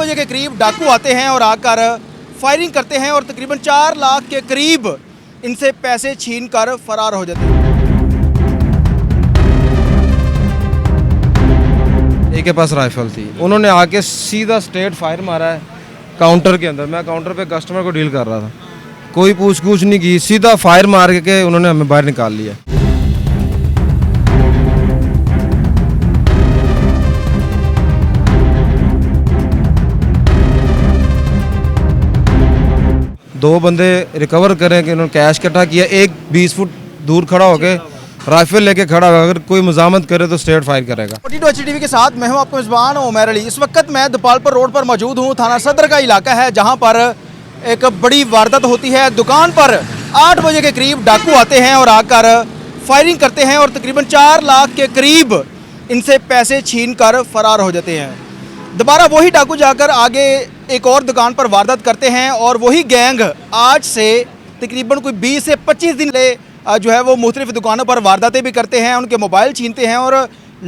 बजे के करीब डाकू आते हैं और आकर फायरिंग करते हैं और तकरीबन 4 लाख के करीब इनसे पैसे छीन कर फरार हो जाते हैं। एक के पास राइफल थी, उन्होंने आके सीधा स्ट्रेट फायर मारा है काउंटर के अंदर। मैं काउंटर पे कस्टमर को डील कर रहा था, कोई पूछ पूछ नहीं की, सीधा फायर मार के उन्होंने हमें बाहर निकाल लिया। दो बंदे रिकवर करें कि उन्होंने कैश इकट्ठा किया, एक 20 फुट दूर खड़ा होके राइफल लेके खड़ा हुआ, अगर कोई मुजामत करे तो स्ट्रेट फायर करेगा। 42 HTV के साथ मैं हूं आपको मेज़बान उमर अली। इस वक्त मैं दपालपुर रोड पर मौजूद हूं। थाना सदर का इलाका है जहां पर एक बड़ी वारदात होती है। दुकान पर 8 बजे के करीब डाकू आते हैं और आकर फायरिंग करते हैं और तकरीबन 4 लाख के करीब इनसे पैसे छीन कर फरार हो जाते हैं। दोबारा वही डाकू जाकर आगे एक और दुकान पर वारदात करते हैं और वही गैंग आज से तकरीबन कोई 20 से 25 दिन ले जो है वो मुख्तलिफ दुकानों पर वारदातें भी करते हैं, उनके मोबाइल छीनते हैं और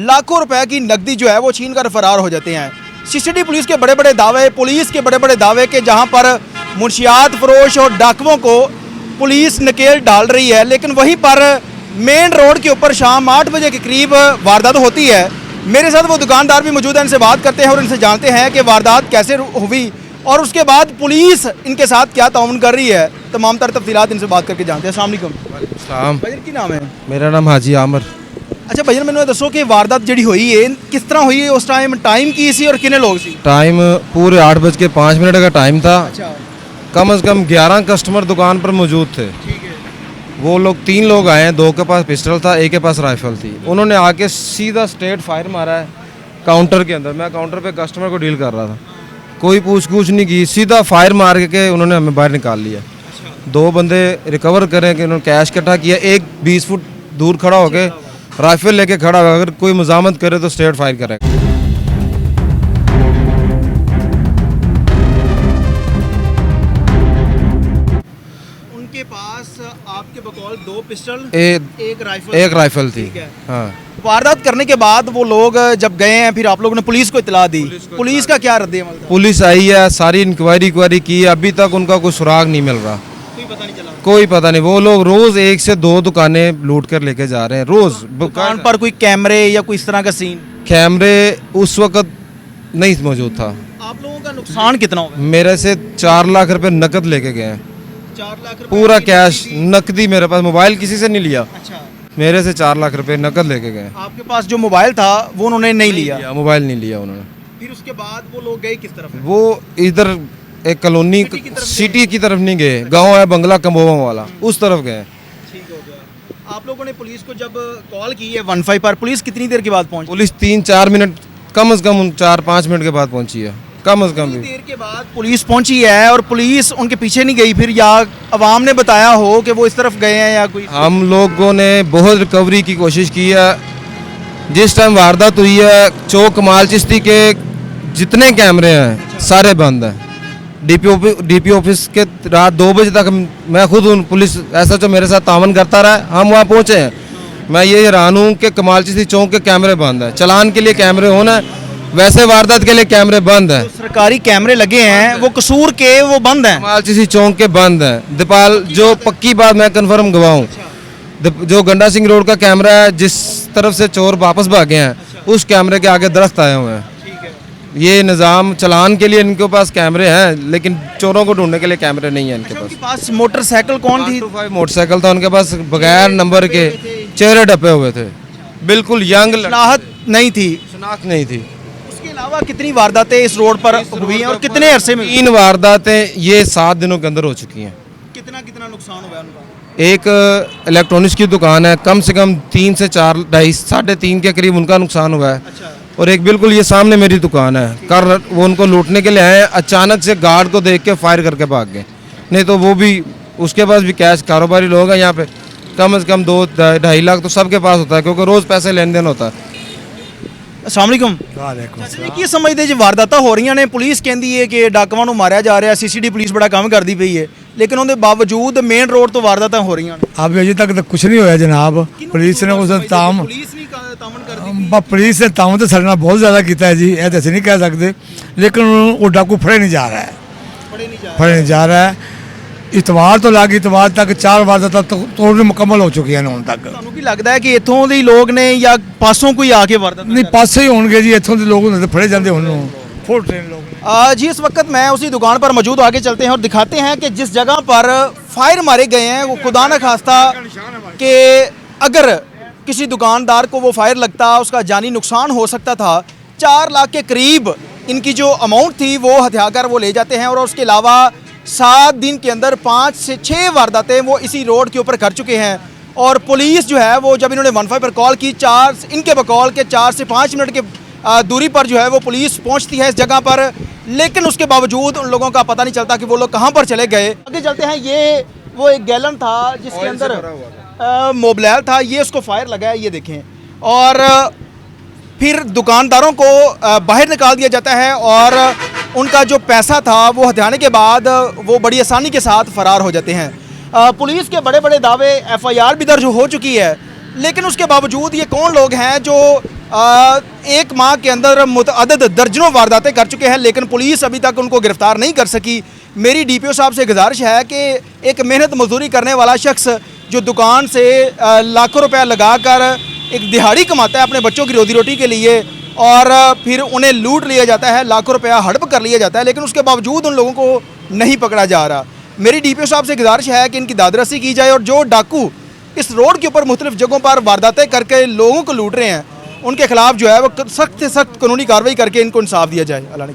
लाखों रुपए की नकदी जो है वो छीन कर फरार हो जाते हैं। सीसीटीवी पुलिस के बड़े बड़े दावे, पुलिस के बड़े बड़े दावे के जहां पर मुंशियात फरोश और डाकुओं को पुलिस नकेल डाल रही है, लेकिन वहीं पर मेन रोड के ऊपर शाम 8 बजे के करीब वारदात होती है। मेरे साथ वो दुकानदार भी मौजूद हैं, इनसे बात करते हैं और इनसे जानते हैं कि वारदात कैसे हुई और उसके बाद पुलिस इनके साथ क्या ताउन कर रही है। तमाम तर तफसीलात इनसे बात करके जानते हैं। अस्सलाम वालेकुम। भजन की नाम है? मेरा नाम हाजी आमर। अच्छा भजन, मैंने दसो कि वारदात जी हुई है किस तरह हुई है, उस टाइम की सी और कितने लोग सी? टाइम पूरे 8:05 का टाइम था। अच्छा। कम से कम 11 कस्टमर दुकान पर मौजूद थे। ठीक है। वो लोग 3 लोग आए हैं, 2 के पास पिस्टल था, एक के पास राइफल थी। उन्होंने आके सीधा स्ट्रेट फायर मारा है काउंटर के अंदर। मैं काउंटर पे कस्टमर को डील कर रहा था, कोई पूछ पूछ नहीं की, सीधा फायर मार के उन्होंने हमें बाहर निकाल लिया। दो बंदे रिकवर करें कि उन्होंने कैश इकट्ठा किया, एक 20 फुट दूर खड़ा होके राइफल लेके खड़ा हुआ, अगर कोई मुजामत करे तो स्ट्रेट फायर करेगा। उनके पास आपके बकौल 2 पिस्टल एक राइफल थी। हाँ। वारदात करने के बाद वो लोग जब गए हैं, फिर आप लोगों ने पुलिस को इतला दी। पुलिस का क्या रद्द-ए-अमल था? पुलिस आई है, सारी इंक्वायरी की, अभी तक उनका कोई सुराग नहीं मिल रहा। कोई पता नहीं। वो लोग रोज 1 से 2 दुकानें लूट कर लेके जा रहे हैं रोज। दुकान पर कोई कैमरे या कोई इस तरह का सीन? कैमरे उस वक्त नहीं मौजूद था। आप लोगों का नुकसान कितना होगा? मेरे से 4 लाख रुपए नकद लेके गए हैं। 4 लाख रुपए पूरा कैश नकदी मेरे पास, मोबाइल किसी से नहीं लिया। अच्छा। मेरे से 4 लाख रुपए नकद लेके गए। आपके पास जो मोबाइल था वो उन्होंने नहीं लिया? मोबाइल नहीं लिया उन्होंने। फिर उसके बाद वो लोग गए किस तरफ? वो इधर एक कॉलोनी सिटी की तरफ नहीं गए, गांव है बंगला कम्बोवा वाला, उस तरफ गए। ठीक हो गया। आप लोगों ने पुलिस को जब कॉल की है 15 पर, पुलिस कितनी देर के बाद पहुंची? पुलिस 3-4 मिनट, कम से कम 4-5 मिनट के बाद पहुंची है, कम से कम। देर के बाद पुलिस पहुंची है और पुलिस उनके पीछे नहीं गई फिर, या अवाम ने बताया हो कि वो इस तरफ गए हैं या कोई? हम लोगों ने बहुत रिकवरी की कोशिश की है। जिस टाइम वारदात हुई है, चौक कमाल चिश्ती के जितने कैमरे हैं सारे बंद हैं। डीपी ऑफिस के रात 2 बजे तक मैं खुद पुलिस ऐसा जो मेरे साथ तावन करता रहा, हम वहाँ पहुँचे हैं। मैं ये हैरान हूँ कि कमाल चिश्ती चौक के कैमरे बंद हैं। चलान के लिए कैमरे होना है, वैसे वारदात के लिए कैमरे बंद हैं। सरकारी कैमरे लगे हैं, वो कसूर के वो बंद हैं। कमाल चिश्ती चौक के बंद हैं। दीपाल जो पक्की बात मैं कन्फर्म गवाऊँ, जो गंडा सिंह रोड का कैमरा है जिस तरफ से चोर वापस भागे हैं, उस कैमरे के आगे दरख्त आए हुए हैं। ये निज़ाम चलान के लिए इनके पास कैमरे हैं, लेकिन चोरों को ढूंढने के लिए कैमरे नहीं है इनके पास। उनके पास मोटरसाइकिल कौन थी? 525 मोटरसाइकिल था उनके पास, बगैर नंबर के, चेहरे ढपे हुए थे, बिल्कुल यंग, शनाख्त नहीं थी। शनाख्त नहीं थी। उसके अलावा कितनी वारदातें इस रोड पर हुई हैं और कितने अरसे में? 3 वारदातें ये 7 दिनों के अंदर हो चुकी हैं। कितना नुकसान हुआ है उनका? एक इलेक्ट्रॉनिक्स की दुकान है, कम से कम 3 से 4, 3.5 के करीब उनका नुकसान हुआ है। अच्छा। और एक बिल्कुल ये सामने मेरी दुकान है, कर वो उनको लूटने के लिए आए, अचानक से गार्ड को देख के फायर करके भाग गए। नहीं तो वो भी, उसके पास भी कैश, कारोबारी लोग हैं यहाँ पे, कम से कम 2-2.5 लाख तो सबके पास होता है, क्योंकि रोज़ पैसे लेन देन होता है। अस्सलाम वालेकुम। की समझते जी वारदात हो रही ने, पुलिस कहती है कि डाकुआं नूं मारिया जा रहा, सीसीटीवी पुलिस बड़ा काम करती पई है, ਲੇਕਿਨ ਉਹਦੇ ਬਾਵਜੂਦ ਮੇਨ ਰੋਡ ਤੋਂ ਵਾਰਦਾਤਾਂ ਹੋ ਰਹੀਆਂ ਨੇ। अब अजय तक तो कुछ नहीं होया जनाब। पुलिस ने उस ताम ਪੁਲਿਸ ਨਹੀਂ ਤਾਮਨ ਕਰਦੀ पुलिस ने ताम तो सारे नाल बहुत ज़्यादा किया है जी, ये तो असं नहीं कह सकते, लेकिन वो डाकू फड़े नहीं जा रहा है, ਫੜੇ ਨਹੀਂ ਜਾ फड़े नहीं जा रहा है। इतवार तो लाग इतवार तक 4 वारदात तोड़ने मुकम्मल हो चुकी हैं हुण तक। ਤੁਹਾਨੂੰ ਕੀ ਲੱਗਦਾ ਹੈ ਕਿ ਇੱਥੋਂ ਦੇ ਹੀ ਲੋਕ ਨੇ ਜਾਂ ਪਾਸੋਂ ਕੋਈ ਆ ਕੇ ਵਾਰਦਾਤ नहीं पासे ही होंगे जी, इतों के लोग होंगे तो फड़े जाते हुण फुल ट्रेन लोग। जी इस वक्त मैं उसी दुकान पर मौजूद हूं। आगे चलते हैं और दिखाते हैं कि जिस जगह पर फायर मारे गए हैं वो खुदा न खास्ता कि अगर किसी दुकानदार को वो फायर लगता उसका जानी नुकसान हो सकता था। 4 लाख के करीब इनकी जो अमाउंट थी वो हथियाकर वो ले जाते हैं और उसके अलावा 7 दिन के अंदर 5 से 6 वारदातें वो इसी रोड के ऊपर कर चुके हैं। और पुलिस जो है वो जब इन्होंने 15 पर कॉल की, 4 इनके बकौल के 4 से 5 मिनट के दूरी पर जो है वो पुलिस पहुंचती है इस जगह पर, लेकिन उसके बावजूद उन लोगों का पता नहीं चलता कि वो लोग कहां पर चले गए। आगे चलते हैं, ये वो एक गैलन था जिसके अंदर मोबलैल था, ये उसको फायर लगा है, ये देखें। और फिर दुकानदारों को बाहर निकाल दिया जाता है और उनका जो पैसा था वो हथियाने के बाद वो बड़ी आसानी के साथ फरार हो जाते हैं। पुलिस के बड़े बड़े दावे, FIR भी दर्ज हो चुकी है, लेकिन उसके बावजूद ये कौन लोग हैं जो एक माह के अंदर मुतअद्दिद दर्जनों वारदातें कर चुके हैं, लेकिन पुलिस अभी तक उनको गिरफ्तार नहीं कर सकी। मेरी DPO साहब से गुजारिश है कि एक मेहनत मजदूरी करने वाला शख्स जो दुकान से लाखों रुपया लगाकर एक दिहाड़ी कमाता है अपने बच्चों की रोजी रोटी के लिए और फिर उन्हें लूट लिया जाता है, लाखों रुपया हड़प कर लिया जाता है, लेकिन उसके बावजूद उन लोगों को नहीं पकड़ा जा रहा। मेरी DPO साहब से गुजारिश है कि इनकी दादरसी की जाए और जो डाकू इस रोड के ऊपर मुख्तलिफ जगहों पर वारदातें करके लोगों को लूट रहे हैं उनके खिलाफ जो है वो सख्त से सख्त कानूनी कार्रवाई करके इनको इंसाफ दिया जाए। अल्लाह ने